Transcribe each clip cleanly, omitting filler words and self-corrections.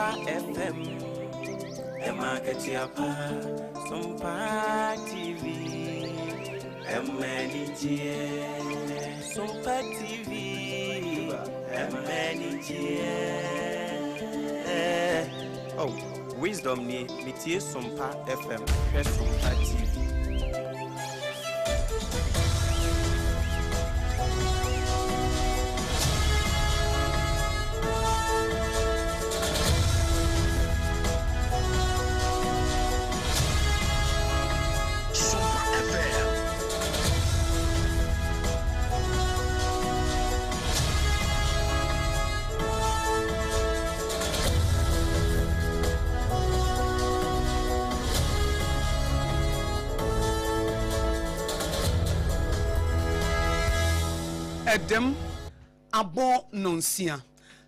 SOMPA FM, Emakatiapa, SOMPA TV, Emanijie, SOMPA TV, Emanijie. Oh, wisdom ni mitie SOMPA FM, SOMPA TV. Edem abo nonsia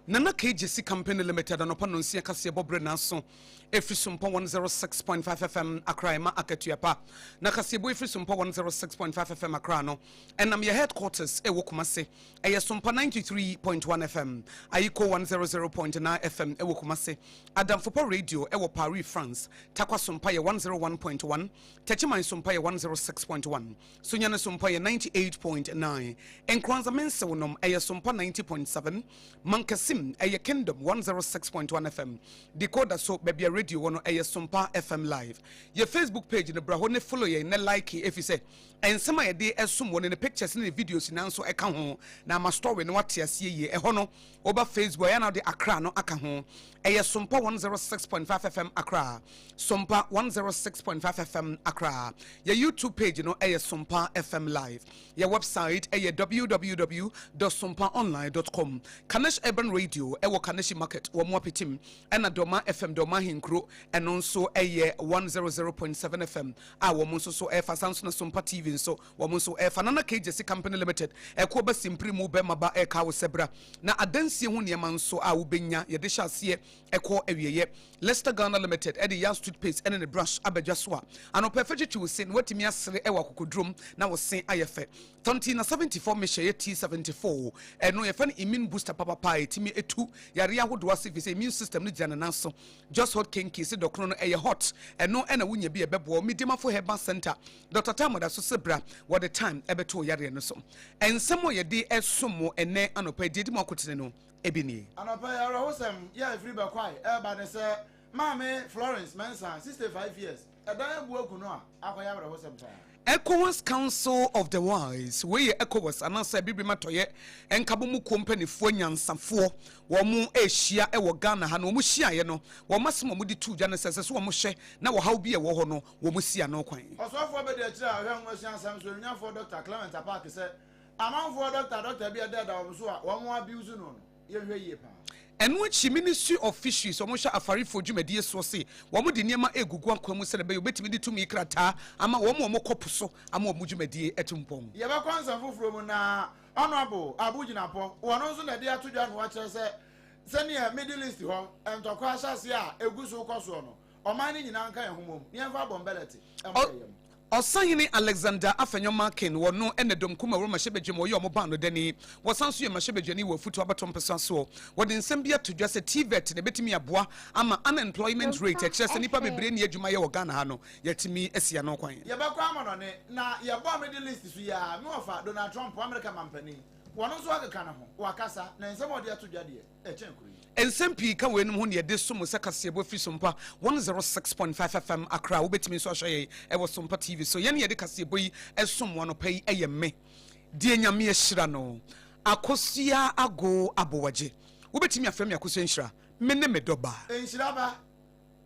Nana KJC Company Limited and upon nonsia kasi bobre naso every SOMPA 106.5 FM Accra ma akatuapa na kasi bo every SOMPA 106.5 FM Accra no and am your headquarters e wokumase e SOMPA 93.1 FM Ayiko 100.9 FM e wokumase Adam Fopo Radio e wo Paris France Takwa SOMPA 101.1 Techiman SOMPA 106.1 Sunyane SOMPA 98.9 Enkranza mense wonom e SOMPA 90.7 Mankasi Aya Kingdom 106.1 FM. Decoder so baby radio one aya SOMPA FM live. Your Facebook page in the brahone follow ye ne like if you say and some of day esum one in the pictures in the videos in so eka ho na ma story no what ye ye e hono over Facebook ya na the Accra no aka ho aya SOMPA 106.5 FM Accra. SOMPA 106.5 FM Accra. Your YouTube page no aya SOMPA FM live. Your website aya www.sompaonline.com. Kanesh Urban Radio ewo Kaneshi Market wo mo apetim ena Doma FM Doma Hinkro and also 100.7 FM wo mo so efa sanso na SOMPA TV so wo mo so efa Nana KJC Company Limited ko ba simpri mu be maba ka wo sebra na adansie ho ne man so wo benya ye de hyase ko awieye Leicester Ghana Limited e de Yas toothpaste ene ne brush abadwaso a ano perfect chu sin watimi asere e wa kokodrum na wo sen ayefe tonti na 74 meshe T74 eno ye fa immune booster papa pai timi etu yare ahodo ase immune system no jana nanso just hot kinki se dokro no eye hot eno ena wunya bi ebebo midimafo herbal center Dr. Tamoda so sebra what the time ebeto yare no so ensemo ye de esomo ene anopa didi makotene no ebini anopa yare hosem ya free ba kwai eba ne se mama Florence Mensa 65 years edan bu akuno a akoya yare hosem fa ECOWAS Council of the Wise we ECOWAS anasa bibi matoye enkabo mu company fo nyansafo wo mu ehia e wo Ghana ha no mu hia ye no wo masemo mu di tu dwa ne sese so wo mu hye na wo haw bi e wo ho no wo mu sia no kwan osofo be de kira hwe nwo sia sam so nyafo Dr. Clement Park se amanfo Dr. bi de da wo so a wo mu abuse no ye hwe yie pa Enwechi Ministry of Fisheries omosha afari for dwumadie so se wo mo de niema egugu akwamu se be obetimi di tumi krata ama wo mo koposo ama wo dwumadie etumpom ye ba kwansa foforo mu na honorable ABOAGYE napo wono so na de atodwa no wa kire se ne Middle East ho entokwa ahyase a eguso koso no oman ni nyina nka ehomom ne emfa bombelete Osanyini Alexander Afenyoma Ken wono enedom kuma wo mahebedwem wo ye omoba no dani wosanso ye mahebedwani wo futu abatom pesa so wo de nsem bia todwa se TVET ne betimi aboa ama unemployment rate ekire se nipa bebre ne adwuma ye wo Ghana ha no yetimi asia no kwan ye bakwa amano ne na ye bo Middle East so ya me ofa Donald Trump America mampani wono so akeka na ho wakasa na nsem ode atodwa de echenkuri Ensempi ka wenum ho ne de so mo sakase bo fi SOMPA 106.5 FM Accra wo betimi so ahwe e wo SOMPA TV so ye ne de kase boyi esom wono pai eyeme die nyame ehira no AKOSUA ABOAGYE wo betimi afrem AKOSUA nhira me ne medoba enhira ba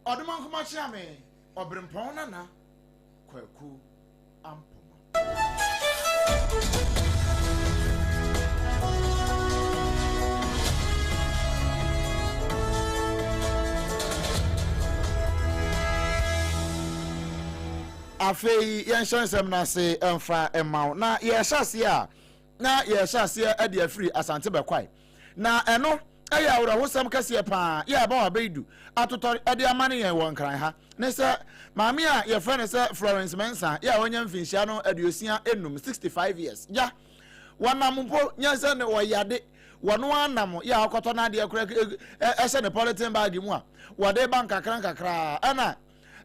odoma nkoma chia me obrempon nana kwaku ampoma afei yenshansem na se emfa emaw na yeshase a na yeshase a de afiri asante bekwai na eno eya awra hosam kase pa ya ba wa beidu atotori ade amane yen won kran ha ne se maami a ye friend se Florence Mensa ya wonya mfinhia no aduosia enum 65 years ja wanampo nyansa ne woyade wano anam ya akoto na de akura ese ne polythene bag mu a wode bank kakra ana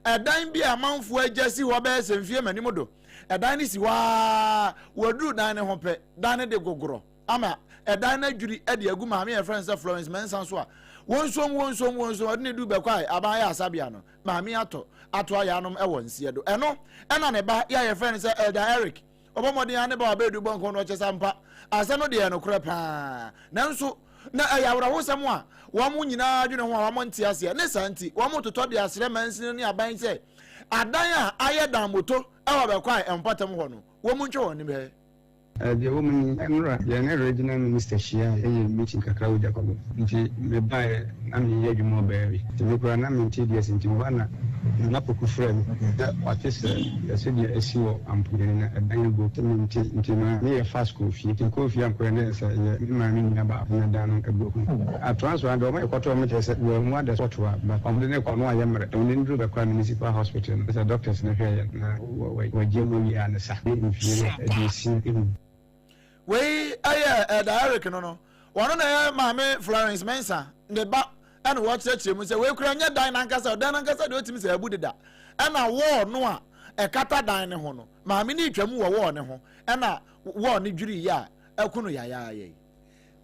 edan bi amanfo agasi ho be se mfie manim do edan ni si wa wadu dan ne ho pe dan ne de gogoro ama edan na dwuri e de agu maame e friend say Florence Mensan so a wonsom ade du be kwai aban ya asabia no maame ato aya anom e wonsie do eno ena ne ba ya friend say Elder Eric obomodi ane ba obedu bonko no chesampa asa no de no kura pa nanso na ayawra hosam a wo mu nyina adwene ho a wo nte ase ne santi wo mu totɔ de asre mansin ne aban sɛ adan a ayɛ dan moto e wo be kwai empatam ho no wo mu ntwe woni be the woman Emra, the original minister Shia, a meeting Kakao Jacob, the buyer, and the Yajumoberry. The Lucran, I'm in TDS in Tijuana, Napoku friend, that what is the city SEO, I'm putting a bank book into my fast school fee, in coffee and Quenes, my meaning about Nadan a book. I transferred my quarter meters at your mother's water, but on the neck on my Emra, and into the municipal hospital, as a doctor's in the area, where Jimmy and the Saturday, we aye Eric no one na maame Florence Mensa ne ba and watch mu say we kura nya dan nankasa de otimi say abudida na wo no a e kata dan ne ho no maame ni twam wo ne ho na wo ne dwiri ya akunu ya ye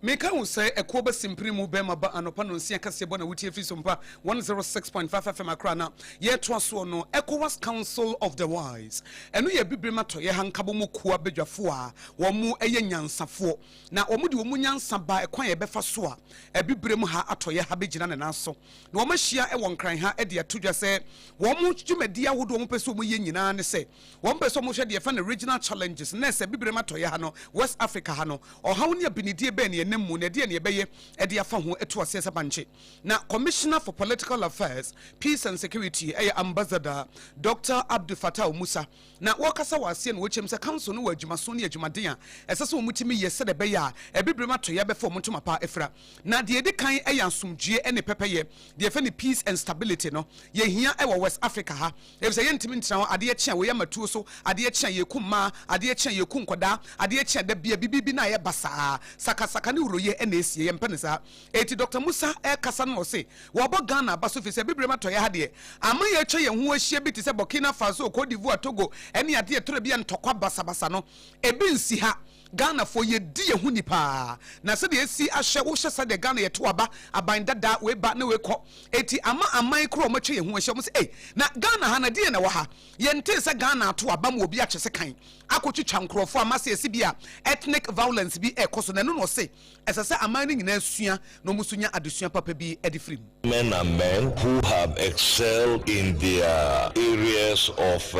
Meka wo say ekwo ba simpri mu be maba anopa no nsia kase bo na wutie fi sompa 106.5 FM akra na ye to so no ECOWAS Council of the Wise eno ye bibrema to ye hankabo mu kuwa bedwafo a wo mu eye nyansafo na wo mu de wo mu nyansa ba ekwan ye befa so a ebibrem ha atoye ha begina ne naso na wo mahia e won kran ha e de atodwa se wo mu dwumadi awodo wo pese wo mu ye nyina ne se wo pese wo mu hwe de fa na regional challenges na se bibrema to ye ha no West Africa ha no o ha woni abinidie be ne nemu ne de ne beye e de afa ho eto asese banche na Commissioner for Political Affairs, Peace and Security Ambassador Dr. Abdul Fattah Musa na wakasa wase no wechem se council no wadwuma so ne adwumaden a esese wo mutimi yese de beye a ebibrema to ye be fo mutuma pa efra na de de kan asomdue ene pepeye de fe ne peace and stability no ye hia e wo West Africa ha e se ye ntimi ntina ade chia wo ye matuo so ade chia ye kumma ade chia ye kunkoda ade chia da bia bibi na ye basa saka ne uroye ene esie ye mpenesa eti Dr. Musa kasa no se wo bo Ghana baso fi se bibrema to ye ha de ama ye twa ye ho ahia bi ti se Burkina Faso Cote d'Ivoire Togo ene ade tore bia ntokwa basa no ebi nsi ha Ghana for ye di ye hu nipa na se de esi ahye wo hye se de Ghana ye to aba aban dada we ba na we kɔ eti ama aman kro mo twe ye hu ahye mo se na Ghana ha na de na wo ha ye nte se Ghana to aba mo obi akyese kan akotwitwa nkrofo amase esi bia ethnic violence bi ekoso na no se esese aman ni nyina asua no musunya adesua papa bi edifrim men and men who have excelled in their areas of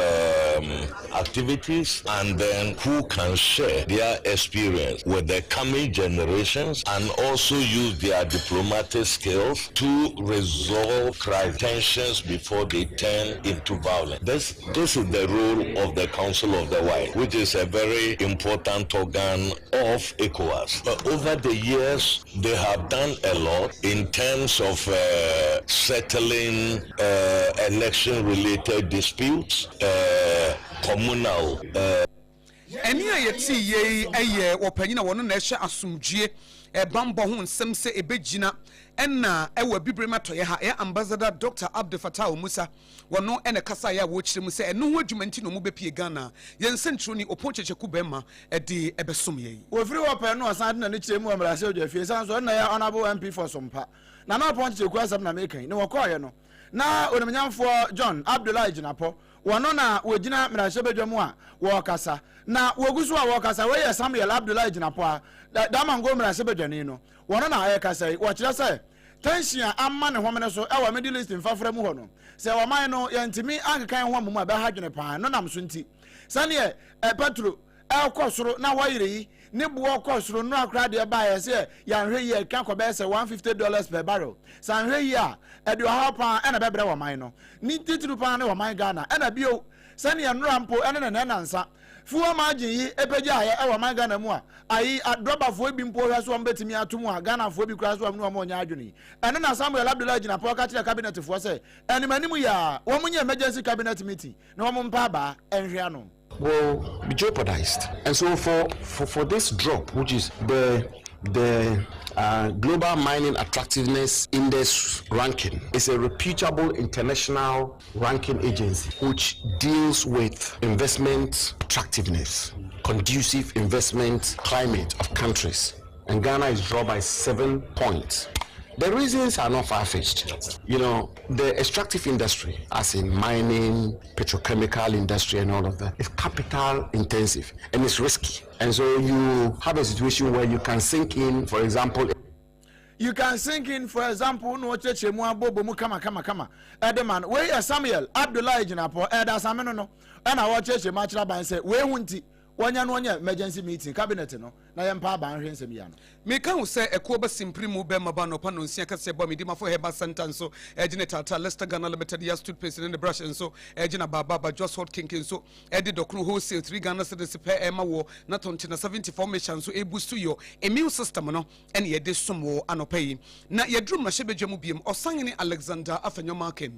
activities and then who can share their experience with the coming generations and also use their diplomatic skills to resolve tensions before they turn into violence. This is the role of the Council of the Wise, which is a very important organ of ECOWAS. But over the years, they have done a lot in terms of settling election-related disputes, communal. Eni ayeti ye eye wopanyina wono na ehye asomdue bambo ho nsem se ebegina enna ewa bibrema to ye ha ya Ambassador Dr. Abdul Fattah Musa wono ene kasa ya wo kyerem se eno ho adwumanti no mo bepie Ghana ye nsentro ni oponcheche kubema de ebesom ye wo free open no asan na ne kyerem amra se odwafie san so na ya honorable MP for Sompa na na oponcheche ku asam na mekan ne wokoye no na onimnyamfo John Abdullahi Jinapo wono na wogina mrahye bedwamu a wo kasa na wogusu a wo kasa we Samuel Abdullahi Jinapo a da mango mrahye bedwani no wono na aye kasa wo kire se tension amma ne homene so e wa Middle East mfafra mu ho no se wa man no yantimi ankekan ho mu a be hadwene pa no nam so nti sane petro ekosoro na wayire yi ne buo kosoro no akra de ba ye se yanhwe yi kan ko be se $150 per barrel sanhwe yi a e de ha pa e na bebre wa man no ni titru pa na wa man Ghana e na bio sane ya nura mpo ene na nansa fuwa margin yi epeja ya e wa man Ghana mu a ayi adroba fo bi mpo hwa so mbetimi atomu a Ghana fo bi kura so amnu mo nya adwuni ene na Samuel Abdullahi Jinapo ka kire cabinet fo se enimanimu ya wo munye emergency cabinet meeting na wo mpa ba enhwe no will be jeopardized. And so for this drop, which is the The Global Mining Attractiveness Index ranking is a reputable international ranking agency which deals with investment attractiveness, conducive investment climate of countries. And Ghana is drawn by 7 points. The reasons are not far-fetched. You know, the extractive industry, as in mining, petrochemical industry and all of that, is capital intensive and it's risky. And so you have a situation where you can sink in, for example, no kama edeman we Samuel Abdullah Jinapo eda sameno no na wo cheche machira ban say we hunti wonya emergency meeting cabinet no na yempa ban hwe nsem ya no me kan say eko ba simpri mu be maba no pa no nsia kase ba medima fo heba sentence so ejine tata Leicester Ghana Limited ya stood place in the brush and so ejina baba just hot kinkin so edi dokru wholesale 3 Ghana cedis per ema wo na tonti na 70 formation so e boost your immune system no ene ye de somo anopai na ye drum ma shebedwam biem osangene Alexander Afenyomaken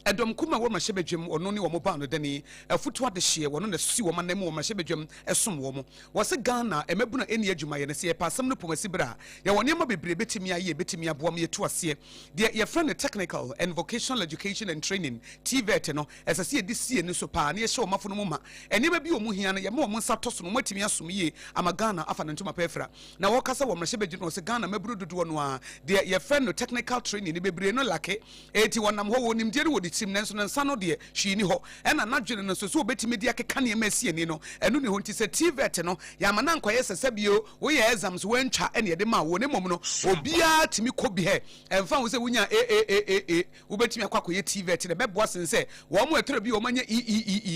edom kuma wo ma shebedwam ono ne wo mo ba no dani afutu ade hye wo no na si wo ma na mu wo ma shebedwam esom wo mo wo se Ghana emebuna eni adwuma ye ne se ye pasam no pomasi bra ye woni ma bebre betimi aye betimi aboam ye to ase de ye friend technical and vocational education and training TVET no esase ye disie ne so pa na ye hye wo mafo no mu ma eni ma bi wo mu hia no ye ma wo nsa to so no matimi asom ye ama Ghana afa na ntoma pefra na wo kasa wo ma shebedwam no se Ghana maburu dodo no a de ye friend technical training ne bebre no lake eti wonam ho wo nimdie wo ditim nenso nsa no de hwi ni ho ena nadwene no so so betimi de akeka ne ma sie ni no enu ne ho nti se TVET no ya ma na nkoye sesebio wo ye exams wentwa ene ye de ma wo ne mom no obia timi ko bi he emfa wo se wunya wo betimi akwa ye TVET de beboa sense wo mo etere bi wo manya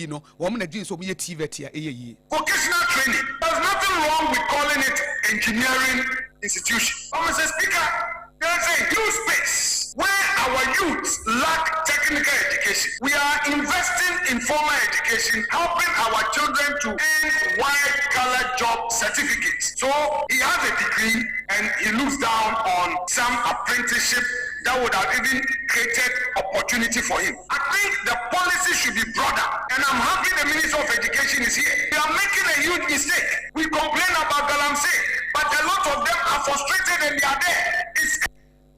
no wo mo na dwin so mo ye TVET ya yi vocational training. There's nothing wrong with calling it engineering institution. Mr. Speaker, there's a huge space where our youth lack technical education. We are investing in formal education, helping our children to earn white-collar job certificates. So he has a degree and he looks down on some apprenticeship that would have even created opportunity for him. I think the policy should be broader, and I'm happy the Minister of Education is here. They are making a huge mistake. We complain about Galamsey, but a lot of them are frustrated and they are there.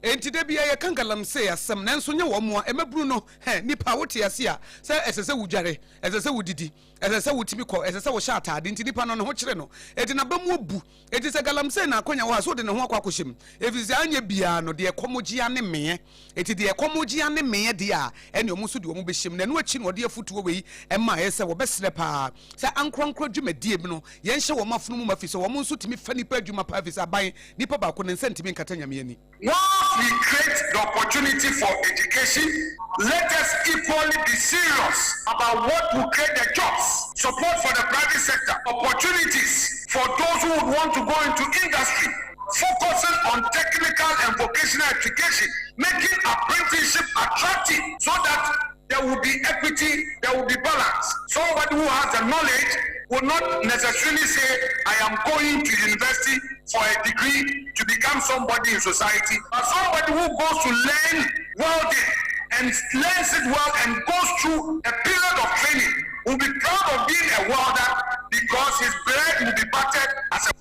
Enti de bia ye kan Galamsey asem nanso nye wo mo emebru no nipa wote ase a se esese wudware esese wudidi esese wutimi ko esese wo sha atade nti nipa no ho kire no enti na bamu obu enti se Galamsey na akonya wo aso de ne ho akwakohyem efizi anya bia no de ekomogia ne me enti de ekomogia ne me de a ene omuso de omu behyem na no achi no de afutuo wei ema ese wo besre pa se ankronkro dwumadie bi no ye nhye wo mafunu mu mafi so wo nso timi fa nipa adwuma pa fi se aban nipa ba ko ne nsentimi nkata nyame ani we create the opportunity for education. Let us equally be serious about what will create the jobs. Support for the private sector. Opportunities for those who would want to go into industry. Focusing on technical and vocational education. Making apprenticeship attractive so that there will be equity, there will be balance. Somebody who has the knowledge will not necessarily say, I am going to university for a degree to become somebody in society. But somebody who goes to learn welding and learns it well and goes through a period of training will be proud of being a welder because his bread will be battered as a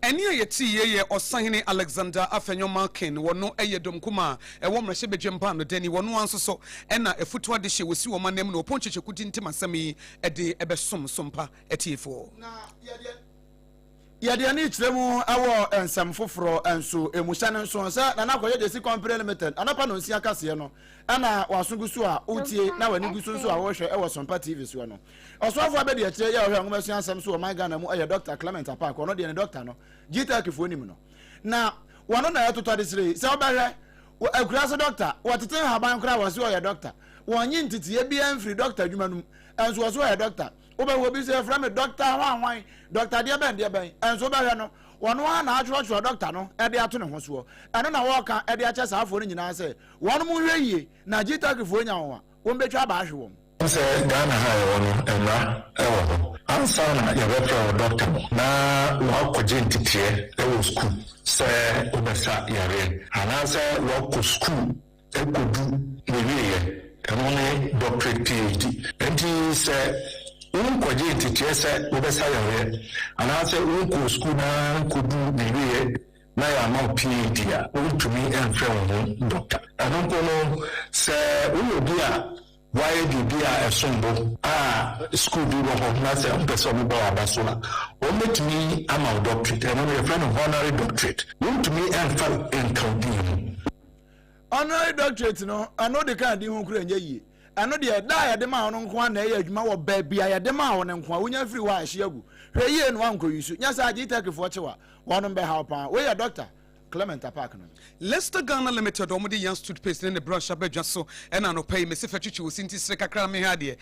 eni ayeti ye osahene Alexander Afenyomaken wono eyedom kuma ewo mrehye bedwempa no dani wono ansoso ena efutu ade hye wosi wo manem no ponchechekuti ntim asemi ede ebesom sompa etiefo na yede ani kiremu awo ensam foforo enso emusha ne nso sa na nakoye de si company limited anapa no nsia kase no ana wasungusu a utie na wani gusu nso a wo hwe ewo sompa TV so no osofo abedi ya kire ya hwe ngomasu ansam so o my Ghana mu eye Dr. Clement Apart ono de ne doctor no gita kefo nim no na wono na yatoto de sire se obahwe akurase doctor watete haban kra wase o ye doctor wonyi ntitiye bi amfiri doctor adwuma num enso wase o ye doctor obawo bi se from doctor hwan doctor de ben enso obahwe no wono ha na atwo doctor no e de ato ne ho so eno na wo ka e de ache saafo ni nyina se wono mu hwe yie na gita kefo nya wo won betwa ba ahwe wo se Ghana ha yo no emra ewo ho ansa na ye betwa doctor na wa koje ntitiye ewo school se obesa yare anase wa ko school ekodu newiye emone doctorate PhD enti se unkoje ntitiye se obesa yare anase unko school na kodu newiye na ya ma PhD a wontumi ɛmfrɛ wo ho doctor ɛno mpo no sɛ woyɛ obi a wayɛ biribi a ɛsombo a school bi wɔ hɔ na sɛ wompɛ sɛ ɔmobɔ wɔ aba so a wɔmmɛtumi ama wo doctorate ɛno no yɛfrɛ no honorary doctorate wontumi ɛmfa nkawdin mu honorary doctorate no ano de kan di ho kura nyɛ yie ano de da ya de ma ono nko na ɛyɛ adwuma wɔ ba bia ya de ma wo ne nko wonya free wa ahye agu hwɛ yie no anko yusu nya sa agye take fo kyewa wɔno be ha pa we ya doctor Clement Park no Leicester Ghana Limited omo de young toothpaste in the brush abedwa so and no pay me se fetwichi wo sinti sire kakra me ha de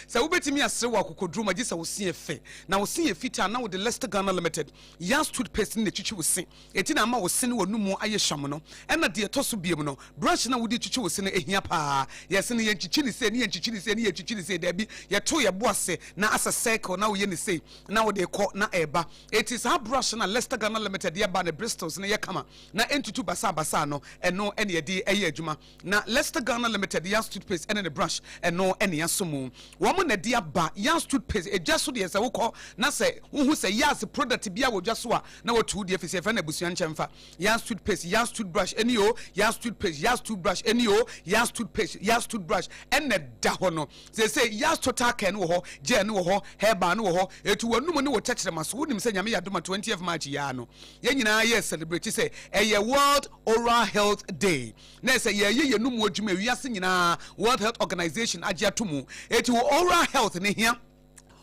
so wobetimi asere wa kokodru ma gisa wo sin efe na wo sin efita na wo de Leicester Ghana Limited young toothpaste in the chichi wo sin eti na ma wo sin wo numu aye hwam no na de toso biem no brush na wo de chichi wo sin ehia pa yes ne yenchichi ni se ne yenchichi ni se ne yenchichi ni se da bi ye to ye boase na asa circle na wo ye ni se na wo de kɔ na eba it is a brush na Leicester Ghana Limited ye ba ne Bristols ne ye kama na entutu basa no eno ene ye de eye adwuma na Leicester Ghana Limited young toothpaste ene ne brush eno ene yasomu wo mo na de aba young toothpaste edwa so de se wo kɔ na se wo hu se yas product bia wo dwa so a na wo tu de efise fa na busua nkyemfa young toothpaste young toothbrush ene yo young toothpaste young toothbrush ene yo young toothpaste young toothbrush ene da ho no se young total care no ho gel no ho hairbar no ho etu wanum ne wo tekyerema so wonim se nyame yadoma 20th March ya no ye nyina ye celebrate say a World Oral Health Day na say ye num adwuma wiase nyina World Health Organization agya tomu etu oral health ne hia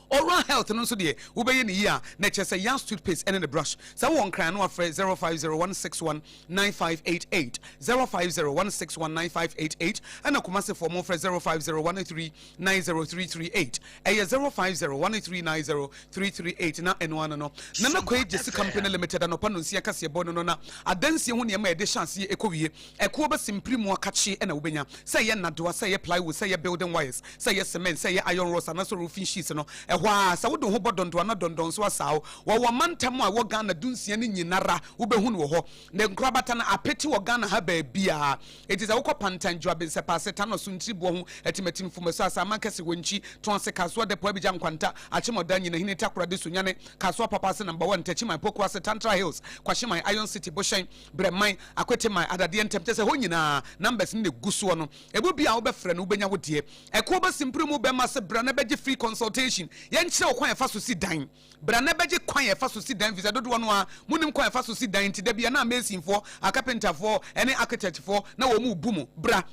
oral health no so de wo be ye ne yi a na che say young toothpaste and the brush so won kran no afre 0501619588 0501619588 and akomase for mo afre 0501390338 eh 0501390338 na eno no na na koi jesi company limited no pa no nsia kase bo no na adansie ho ne ma ede chance ekowie eko ba simprimu akache na wo benya say ye nadoa say ye plywood say ye building wires say ye cement say ye iron rods and so roofing sheets no ehwa sa wo do ho bodonto na dondon so asawo wo mantam a wo Ghana dunsia ne nyinara wo behu no ho ne nkrabata na apeti wo Ghana ha ba bia etiza wo kopantanjo abense paseta no so ntribo ho etimatim fumaso asa mankase wonchi tonse kaso de po abija nkwanta achemodan nyina hine takora de sunyane kaso papa se number 1 tachiman poko ase Tantra Hills kwahyeman Iron City Boshen Breman akweteman adade ntem se ho nyina numbers ne guso no ebo bia wo befre no benya wo de eko ba simpremu be ma se bra na beje free consultation yen kire okwan efa so si dan bra na beje kwan efa so si dan visa dodo no a munim kwan efa so si dan ti da bia na amazing for carpenter for any architect for na wo mu bumu bra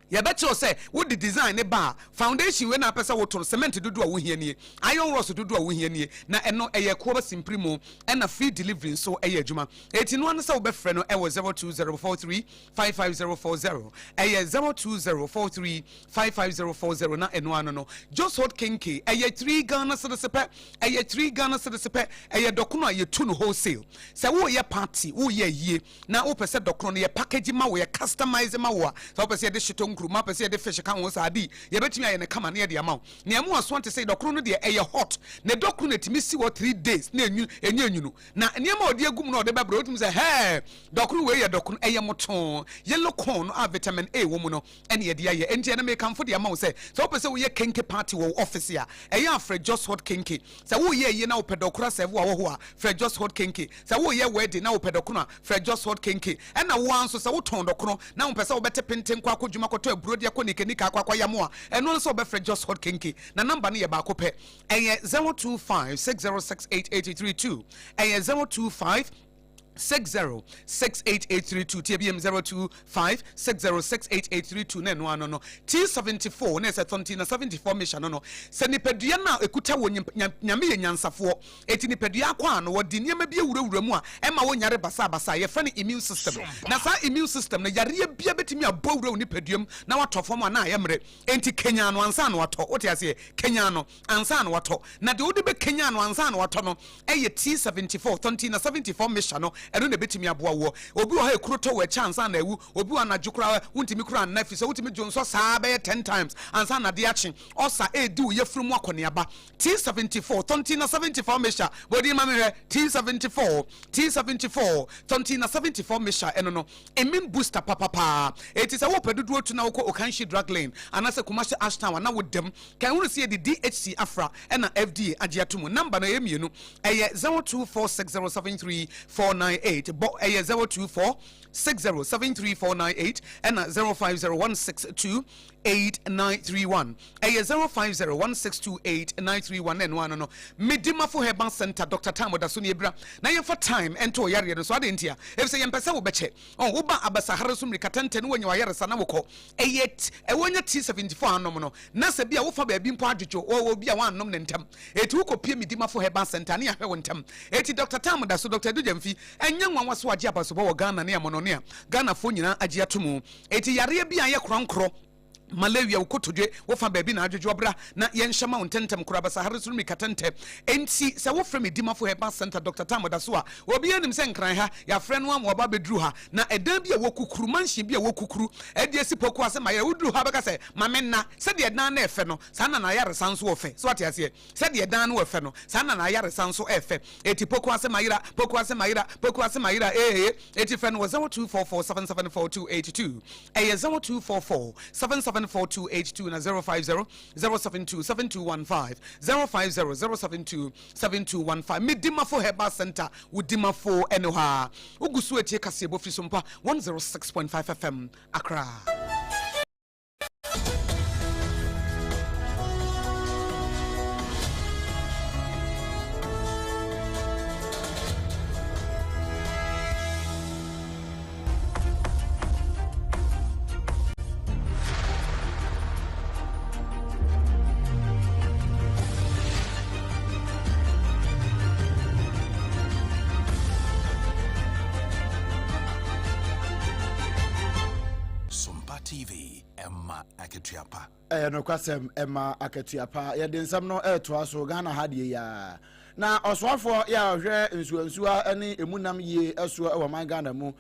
ya beto say what the design ne ba foundation we na pesa wo to cement dodo a wo hia nie iron rods dodo a wo hia nie na eno eye ko ba simprimo na free delivery so eye adwuma eti no an say wo be frɛ no e wo 0204355040 eye 0204355040 na eno ano no just hold kinky eye 3 Ghana cedis eye 3 Ghana cedis eye dokono aye tu no wholesale say wo ye party wo ye yie na wo pese dokono no ye package ma wo ye customize ma wo so wo pese de shito kruma pese de fish kan wo saadi ye betimi aye ne kama ne de ama ne amu aso ante say dokro no de eye hot ne dokro no timi si wo 3 days na enyu na ne ma ode agum no de bebro otimi say hey dokro we ye dokro eye moton yellow corn a vitamin A wo mu no ene ye de aye enti na me kamfo de ama wo say so pese wo ye kenke party wo office ya eye afre just hot kenke say wo ye na wo pedokro say wo ho a fre just hot kenke say wo ye wedding na wo pedokro na fre just hot kenke ena wo anso say wo ton dokro na wo pese wo bete penten kwa akojuma to ebrodi akonika akwa yamo a eno nso obefre just hot kinky na number ne ye ba ko pe eye 0256068832 eye 025 606832 TBM 025606832 na no ano no T74 na se tonti na 74 mission no se nipadua na ekuta wo nyame ye nyansafo eti nipadua kwa no wodi niam bia wurawura mu a ema wo nyare basa ye fa ne immune system na sa immune system na yare bia betimi abawura nipaduam na watofo mu na ayemre enti Kenya no ansa na wato wote ase Kenya no ansa na wato na de wodi be Kenya no ansa na wato no eye T74 tonti na 74 mission no ɛno na betimi aboa wo obi wo ha ekuro to we chance na ewu obi wa na djukura wuntimi kura na fi so wutimi jonso saa be 10 times ansa na de achi osa edi wo yefuru mu akoniaba T74 tontina 74 mesha body ma me T74 tontina 74 mesha eno no emin booster papa it is a wo pedudu otu na wo Okanshi drug lane anase Kumasi Ashtown na wo dem kan wo see the DHC Afra na FDA agiatumu number na yemienu eye 0246073498 bo eye 0246073498 and 0501628931 eye 0501628931 and one no medima for herbal center Dr. Tamo da suni ebra na yemfa time ento yare so ade ntia if say yempesa wo beche on wo ba abasa hareso mrikatente no wanya yare sana woko eye ewonya T74 anom no na se bia wo fa ba bi mpo adwetwo wo bia wan nom ne ntam eti wo kopie medima for herbal center ne ahwe wo ntam eti Dr. Tamo da so Dr. Dujamfi enya nwanwa so age abaso bo Ghana ne amono ne Ghana fo nyina age atomu eti yare bia ye kronkro malaria ukotodwe wo fa baabi na adwedwe obra na yenhyama ontentem kura basa haresuru mikatente enti se wo frɛ medima fo herbal center Dr. Tamo da so a obi anim se nkran ha ya frɛ no am oba bedru ha na edan bia wo kukuru manhye bia wo kukuru edi asipoku ase ma ya wudru ha beka se mamenna se de edan na efe no sa na yare sanso ofe so ate ase se de edan na efe no sa na yare sanso efe eti poku ase mayira eti frɛ no 0244774282 0244774282 na 050-072-7215 050-072-7215 medima for herbal center udima for enoha ugusu etie kase bo FRISOMPA 106.5 FM Accra. TV Emma Aketuapa. No kwasem Emma Aketuapa. Ya densam no to so Ghana hadie ya. Na oswafo ya hwe nsuansua ene emunam ye aso e wo man Ghana mu.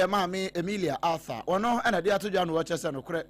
Maame Emilia Arthur. Ono na de atodwa no wo chese no kre.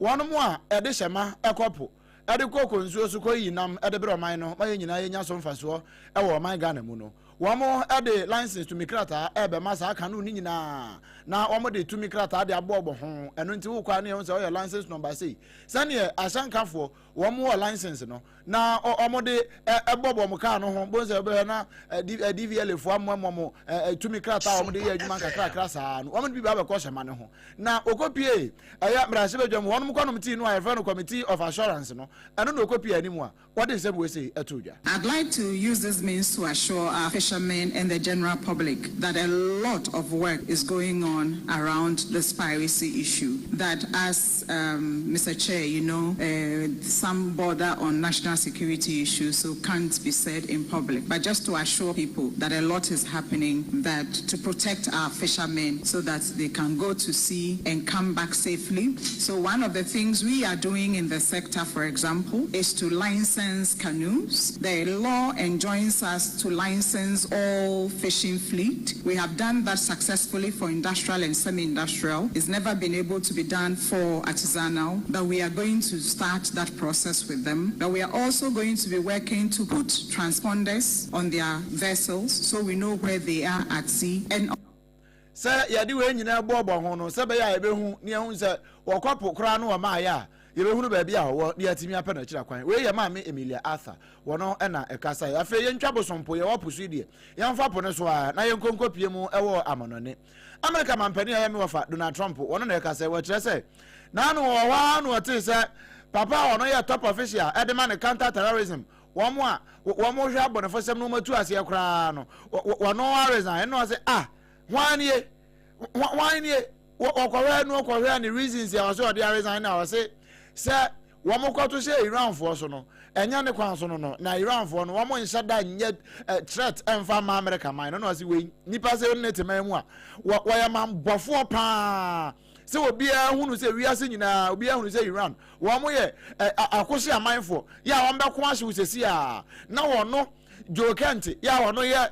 Wono mu a de hyema ekopo. Ede koko nsuo so koyi nam ede bre oman no maye nyina ye nya so mfaso e wo man Ghana mu no. Wamo ede license to mikrata ebe masa aka no ni nyina na wamo de to mikrata de abobo ho eno nti wo kwa ne ho se o license number say sane asankafo wamo license no na omo de ebobo mo ka no ho bonze be na DVL fo ammo to mikrata wamo de ye adwuma kakra saa no wamo bi ba be ko hyema ne ho na okopie aya mrase bedwam wono ko no ti no a no committee of assurance no eno no okopie animu a what is say we say etodwa. I'd like to use this means to assure our fishermen and the general public that a lot of work is going on around this piracy issue. That as Mr. Chair, you know, some border on national security issues, so can't be said in public. But just to assure people that a lot is happening, that to protect our fishermen so that they can go to sea and come back safely. So one of the things we are doing in the sector, for example, is to license canoes. The law enjoins us to license all fishing fleet. We have done that successfully for industrial and semi-industrial. It's never been able to be done for artisanal, but we are going to start that process with them. But we are also going to be working to put transponders on their vessels so we know where they are at sea. And sir, yadi we nyina bobo ho no se be ya ebe hu ne hu se wokopo kra no ma ya yebe hunu ba bia wo ne atimi apa na kira kwan we ye maame Emilia Arthur wono na ekasa ya fe ye ntwabo sompo ye wopusu die ye mfa po ne so a na ye nkonkopie mu ewo amonone America mampani ya me wafa Donald Trump wono na ekasa we kire se na no wo wa no te se papa wono ye top official edema ne counter terrorism womo a womo hwe abonefo sem no matu ase kra no wono resign no se wanye wakwawe no kwahwe ni reasons ya so dey resign na say womo kwato say Iran for so no enya ne kwan so no na Iran for no womo nsha da nye threat emfa ma America man no say we nipa say net man mu a waya man bofo pa say obi hunu say wi ase nyina obi hunu say Iran womo ye akosi amanfo ya won be ko ahye usesi a na wono Joe Kent ya wono ye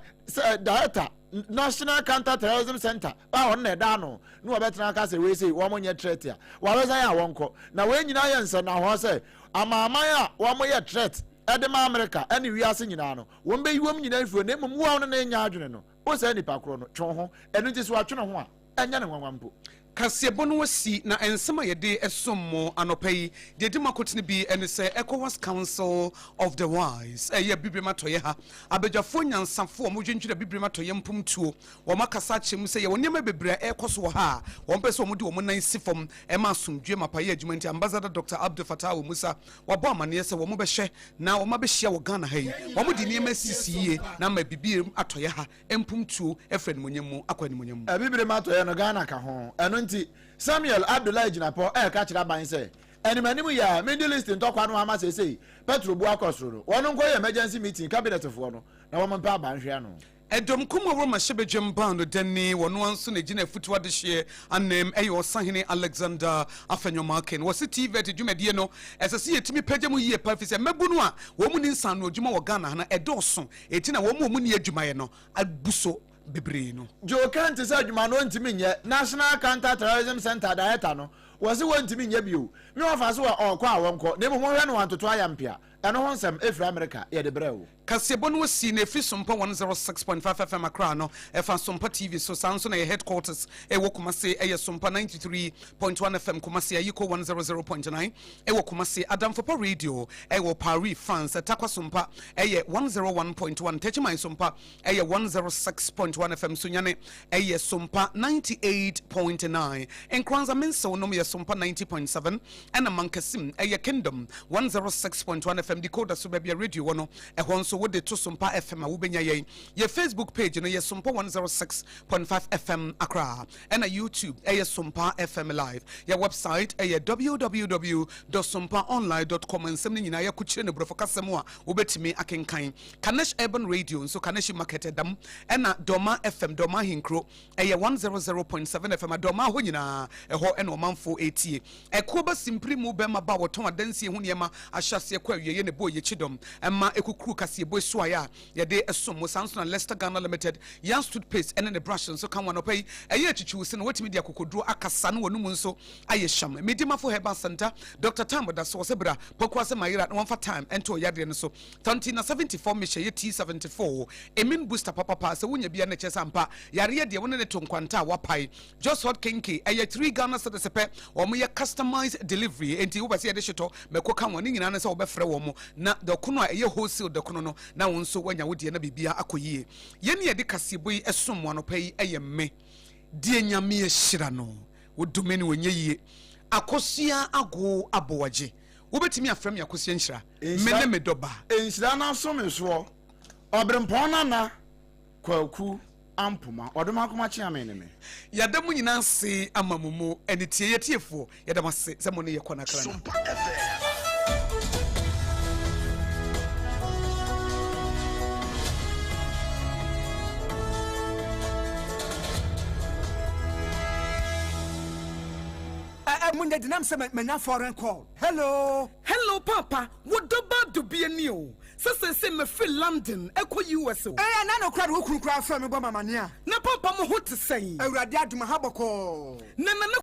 director national counter terrorism center on ne da no no betra ka se we say wo mo nye threat ya wa we say ya wonko na we nyina ye nso na ho say amaman a wo mo ye threat edema America ene wiase nyina no wo mbe yiwom nyina ifuo na emum wo no na nya adwene no o say nipa kro no twon ho enu nti so atwene ho a enya ne nwanwampo Kasiebo no wasi na ensema yede esomo anopai de dimakotini bi ene se ECOWAS Council of the Wise eye bibrema toye ha abejafo nyansafo mo dwentwere bibrema toye mpumtuo wo makasa chem se ye wonema bebre ekoso ha wo mpese wo de wo nan sifom e ma asomdwe mapaye adwumanti ambassador Dr. Abdul Fattah Musa wabo amane se wo mo behye na wo ma behye wo Ghana ha yi wo mo de niema sisiye na ma bibie atoye ha empumtuo efren monyemu akwani monyemu bibrema toye no Ghana ka ho eno Samuel Abdullahi Jinapo ka kira ban say enimanimu ya Middle East ntokwa no ama say Petro bu akosoro wono nko emergency meeting cabinet of no na wo mpa ban hwe no Edom kuma Roma Shebejim Band Denny one once in a Gina Futua this year and name Ayo Sahine Alexander Afenyomakin was it TV to Jumediano as I see it to me Pejamu ye perfect and Mebunua woman in San Juma Ghana and a Dawson 18 a woman near Jumayano at Buso Bibrino. Joe can't say Jumano Intiminia National Counter Terrorism Center Dietano was it one to me you no of us were all qua wonko never want to try ampia and on some if America yeah the brew. Kasiebon was seen a SOMPA 106.5 FM Accra no SOMPA TV so Samson a headquarters e wokumase e SOMPA 93.1 FM Kumase Yiko 100.9 e wokumase Adam Fopa Radio e wo Paris France Takwa SOMPA e 101.1 Techimai SOMPA e 106.1 FM Sunyane e SOMPA 98.9 en Kwanza Menso no me SOMPA 90.7 and Mankasim e Kingdom 106.1 FM decoder so baby radio no e honso wo de to SOMPA FM a wo benya ye Facebook page no ye SOMPA 106.5 FM Accra and a YouTube e SOMPA FM live your website e www.sompaonline.com nsem ni nyina ya kuchire ne brofo kasemo a wo betimi akenkan Kanesh Urban Radio so Kanesh Market dam and Doma FM Doma Hinkro e 100.7 FM Doma ho nyina e ho e no manfo etie e koba simply mu bema ba woton adansie ho niema ahyase kwa wiye ne bo ye chidom emma ekukuru kase boy soya ya de esom Samson Leicester Ghana Limited yan stood pace and the brush so kan one pay eye chichu se no watimi dia kokoduro akasa no wonu nso aye sham medima for Herbal Center Dr. Tamboda so sebra pokwase mayira no for time ento yade no so 74 mishe ye T74 emin booster papa se wunya bia na chesa mpa yare de wona ne tonkwanta wapai just hot kinky eye 3 Ghana so sepe o mo ye customized delivery enti wo base ye de shito mekoka woni nyina na se wo befre wo mo na dokuno a eye wholesale dokuno no na wonso wanya wodie na bibia akoyie ye ne ye de kasebo yi esom wano pai eye me die nyame ehira no wodumeni wonye yie akosua ago aboagye wobetimi afrem yakosua nhira mene medoba enhira na so meso obrempon na kwaku ampuma odoma akoma chia me ne me yadamu nyina se amamumu enitie yetiefo yadamase se mo ne yekona kra na Munde dinam se menya foreign call. Hello papa wodoba do be new se me feel London eko US na no kra wo kru kra fra me bo mamania na papa mo ho te sei awurade aduma haboko na